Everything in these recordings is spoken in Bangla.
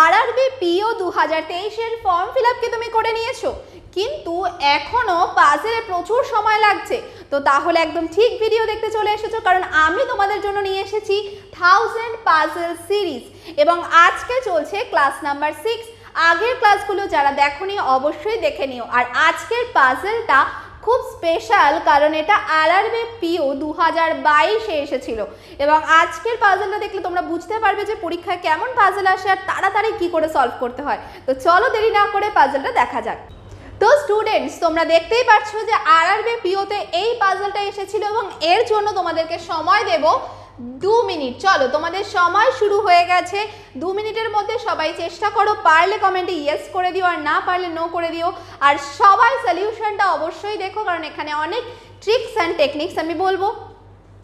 আরআরবি পিও 2023 এর ফর্ম ফিল আপ কি তুমি করে নিয়েছো, কিন্তু এখনো পাজেলে প্রচুর সময় লাগছে। তো তাহলে একদম ঠিক ভিডিও দেখতে চলে এসেছো, কারণ আমি তোমাদের জন্য নিয়ে এসেছি 1000 পাজেল সিরিজ এবং আজকে চলছে ক্লাস নাম্বার 6। আগের ক্লাসগুলো যারা দেখোনি অবশ্যই দেখে নিও। আর আজকের পাজেলটা খুব স্পেশাল, কারণ এটা আরআরবি পিও 2022 এসেছিল এবং আজকের পাজেলটা দেখলে তোমরা বুঝতে পারবে যে পরীক্ষায় কেমন পাজেল আসে আর তাড়াতাড়ি কি করে সলভ করতে হয়। তো চলো দেরি না করে পাজেলটা দেখা যাক। তো স্টুডেন্টস, তোমরা দেখতেই পাচ্ছ যে আরআরবি পিওতে এই পাজেলটা এসেছিল এবং এর জন্য তোমাদেরকে সময় দেব 2 মিনিট। চলো, তোমাদের সময় শুরু হয়ে গেছে। 2 মিনিটের মধ্যে সবাই চেষ্টা করো, পারলে কমেন্টে ইয়েস করে দিও আর না পারলে নো করে দিও। আর সবাই সলিউশনটা অবশ্যই দেখো, কারণ এখানে অনেক ট্রিক্স অ্যান্ড টেকনিক্স আমি বলবো।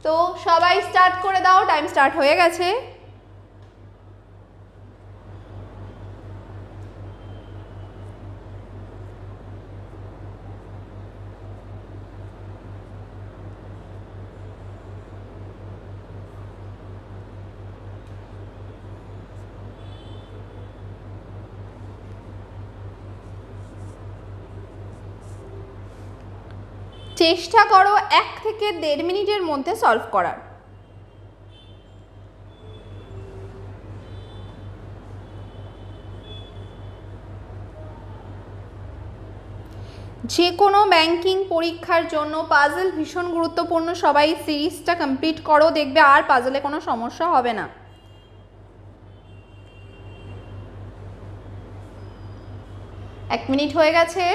তো সবাই স্টার্ট করে দাও, টাইম স্টার্ট হয়ে গেছে। চেষ্টা করো 1 থেকে 1.5 মিনিটের মধ্যে সলভ করার। যে কোনো ব্যাংকিং পরীক্ষার জন্য পাজেল ভীষণ গুরুত্বপূর্ণ। সবাই সিরিজটা কমপ্লিট করো, দেখবে আর পাজেলে কোনো সমস্যা হবে না। 1 মিনিট হয়ে গেছে।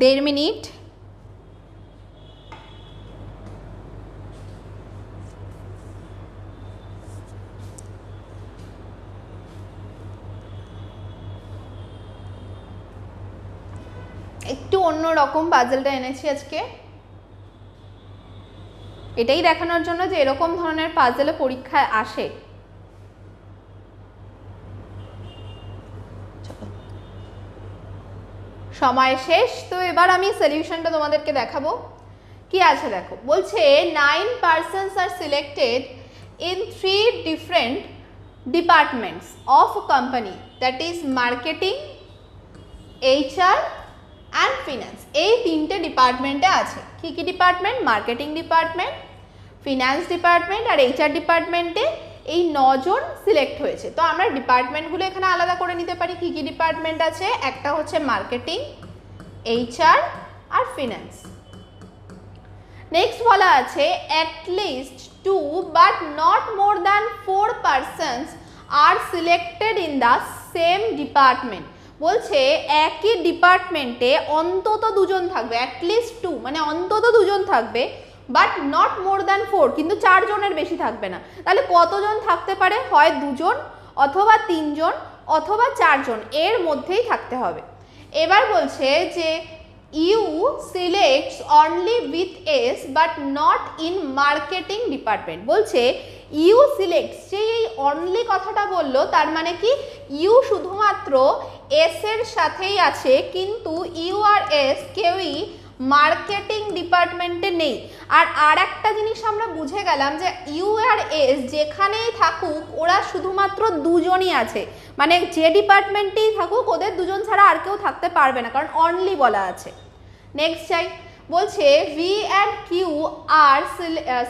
দেড় মিনিট। একটু অন্যরকম পাজেলটা এনেছি আজকে, এটাই দেখানোর জন্য যে এরকম ধরনের পাজেলে পরীক্ষায় আসে। সময় শেষ। তো এবার আমি সলিউশনটা তোমাদেরকে দেখাবো। কি আছে দেখো, বলছে 9 persons are selected in 3 different departments of a company, that is marketing, HR and finance। এই 3টে ডিপার্টমেন্টে আছে। কি কি department? Marketing department, finance department আর HR ডিপার্টমেন্টে এই 9 জন সিলেক্ট হয়েছে। তো আমরা ডিপার্টমেন্টগুলো এখানে আলাদা করে নিতে পারি। কি কি ডিপার্টমেন্ট আছে? একটা হচ্ছে মার্কেটিং, HR আর ফিনান্স। নেক্সট বলা আছে at least 2 but not more than 4 persons are selected in the same department। বলছে একই ডিপার্টমেন্টে অন্তত 2 জন থাকবে। at least 2 মানে অন্তত 2 জন থাকবে, বাট নট মোর দ্যান 4, কিন্তু 4 জনের বেশি থাকবে না। তাহলে কতজন থাকতে পারে? হয় 2 জন অথবা 3 জন অথবা 4 জন, এর মধ্যেই থাকতে হবে। এবার বলছে যে you selects only with S but not in marketing department. বলছে ইউ সিলেক্টস, যে এই অনলি কথাটা বললো তার মানে কি ইউ শুধুমাত্র এস এর সাথেই আছে, কিন্তু ইউ আর এস কেউই মার্কেটিং ডিপার্টমেন্টে নেই। আর একটা জিনিস আমরা বুঝে গেলাম যে ইউ আর এস যেখানেই থাকুক ওরা শুধুমাত্র 2 জনই আছে, মানে যে ডিপার্টমেন্টেই থাকুক ওদের 2 জন ছাড়া আর কেউ থাকতে পারবে না, কারণ অনলি বলা আছে। নেক্সট চাই, বলছে V and Q are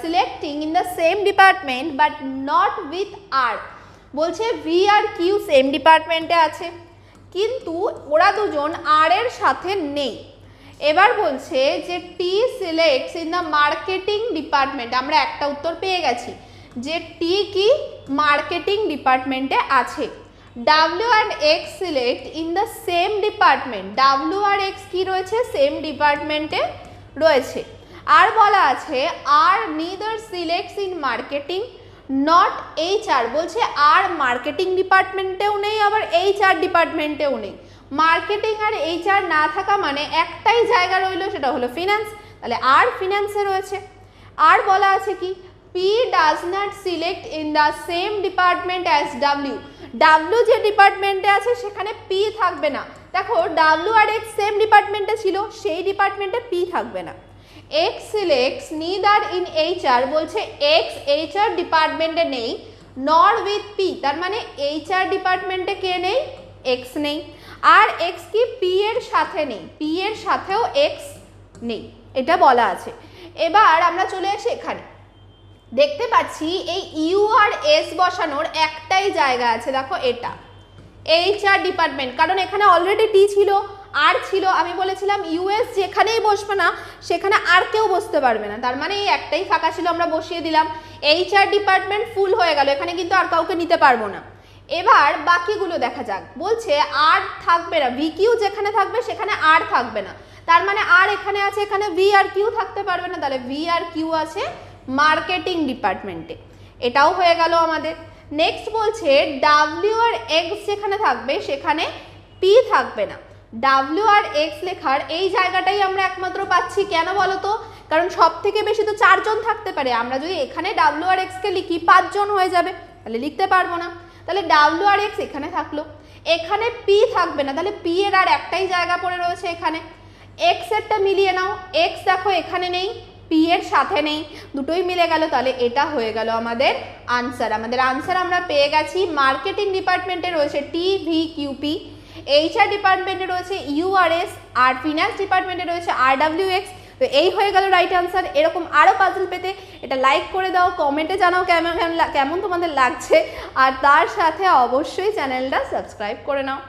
selecting in the same department but not with R. বলছে ভি আর কিউ সেম ডিপার্টমেন্টে আছে, কিন্তু ওরা 2 জন আর এর সাথে নেই। এবার বলছে যে T selects in the marketing department. আমরা একটা উত্তর পেয়ে গেছি যে টি কি মার্কেটিং ডিপার্টমেন্টে আছে। W and X select in the same department. W আর এক্স কি রয়েছে? সেম ডিপার্টমেন্টে রয়েছে। আর বলা আছে R neither selects in marketing not HR। বলছে আর মার্কেটিং ডিপার্টমেন্টেও নেই, আবার HR ডিপার্টমেন্টেও নেই। মার্কেটিং আর HR না থাকা মানে একটাই জায়গা রইল, সেটা হলো ফিনান্স। তাহলে আর ফিন্যান্সে রয়েছে। আর বলা আছে কি P does not select in the same department as W. W যে ডিপার্টমেন্টে আছে সেখানে পি থাকবে না। দেখো ডাব্লিউ আর এক্স সেম ডিপার্টমেন্টে ছিল, সেই ডিপার্টমেন্টে পি থাকবে না। এক্স সিলেক্টস নিদার ইন এইচআর, বলছে এক্স এইচআর ডিপার্টমেন্টে নেই, নর উইথ পি, তার মানে এইচআর ডিপার্টমেন্টে কে নেই, এক্স নেই। আর এক্স কি পি এর সাথে নেই, পি এর সাথেও এক্স নেই, এটা বলা আছে। এবার আমরা চলে আসি এখানে, দেখতে পাচ্ছি এই ইউ আর এস বসানোর একটাই জায়গা আছে, দেখো এটা এইচআর ডিপার্টমেন্ট, কারণ এখানে অলরেডি টি ছিল, আর ছিল, আমি বলেছিলাম ইউএস যেখানেই বসবে না সেখানে আর কেউ বসতে পারবে না, তার মানে এই একটাই ফাঁকা ছিল, আমরা বসিয়ে দিলাম। এইচআর ডিপার্টমেন্ট ফুল হয়ে গেল, এখানে কিন্তু আর কাউকে নিতে পারবো না। এবার বাকিগুলো দেখা যাক, বলছে আর থাকবে না, ভি কিউ যেখানে থাকবে সেখানে আর থাকবে না, তার মানে আর এখানে আছে, এখানে ভি আর কিউ থাকতে পারবে না, তাহলে ভি আর কিউ আছে মার্কেটিং ডিপার্টমেন্টে, এটাও হয়ে গেল আমাদের। নেক্সট বলছে ডাব্লিউ আর এক্স যেখানে থাকবে সেখানে পি থাকবে না। ডাব্লিউ আর এক্স লেখার এই জায়গাটাই আমরা একমাত্র পাচ্ছি, কেন বলো তো, কারণ সব থেকে বেশি তো 4 জন থাকতে পারে, আমরা যদি এখানে ডাব্লিউ আর এক্সকে লিখি 5 জন হয়ে যাবে, তাহলে লিখতে পারবো না, তাহলে ডাব্লিউ আর এক্স এখানে থাকলো। এখানে পি থাকবে না, তাহলে পি এর আর একটাই জায়গা পড়ে রয়েছে এখানে। এক্স এরটা মিলিয়ে নাও, এক্স দেখো এখানে নেই, পি এর সাথে নেই, দুটোই মিলে গেল, তাহলে এটা হয়ে গেল আমাদের আনসার। আমাদের আনসার আমরা পেয়ে গেছি, মার্কেটিং ডিপার্টমেন্টে রয়েছে T V Q P, HR ডিপার্টমেন্টে রয়েছে ইউআরএস, আর ফিনান্স ডিপার্টমেন্টে রয়েছে আর ডাব্লিউ এক্স। তো এই হয়ে গেল রাইট আনসার। এরকম আরও পাজল পেতে এটা লাইক করে দাও, কমেন্টে জানাও কেমন তোমাদের লাগছে, আর তার সাথে অবশ্যই চ্যানেলটা সাবস্ক্রাইব করে নাও।